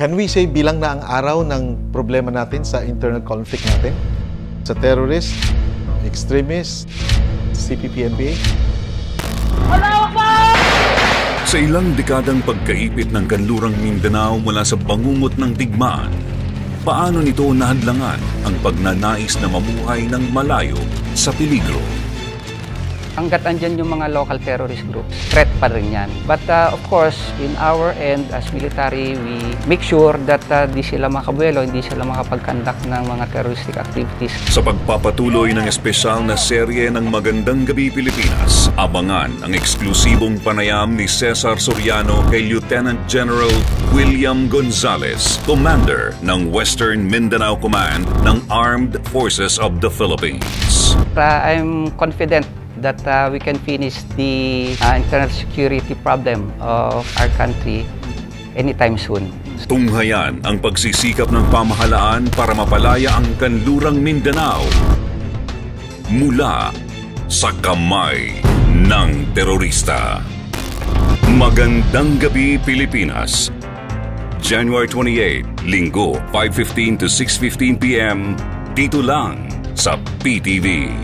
Can we say bilang na ang araw ng problema natin sa internal conflict natin? Sa terrorist, extremist, CPP-NPA? Sa ilang dekadang pagkaipit ng kanlurang Mindanao mula sa bangungot ng digmaan, paano nito nahadlangan ang pagnanais na mamuhay ng malayo sa peligro? Hanggat andyan yung mga local terrorist groups, threat pa rin yan. But of course, in our end as military, we make sure that di sila makabuelo, hindi sila makapag-conduct ng mga terroristic activities. Sa pagpapatuloy ng espesyal na serye ng Magandang Gabi Pilipinas, abangan ang eksklusibong panayam ni Cesar Soriano kay Lieutenant General William Gonzales, Commander ng Western Mindanao Command ng Armed Forces of the Philippines. I'm confident that we can finish the internal security problem of our country anytime soon. Tunghayan ang pagsisikap ng pamahalaan para mapalaya ang kanlurang Mindanao mula sa kamay ng terorista. Magandang Gabi Pilipinas, January 28, Linggo, 5:15 to 6:15 p.m. dito lang sa PTV.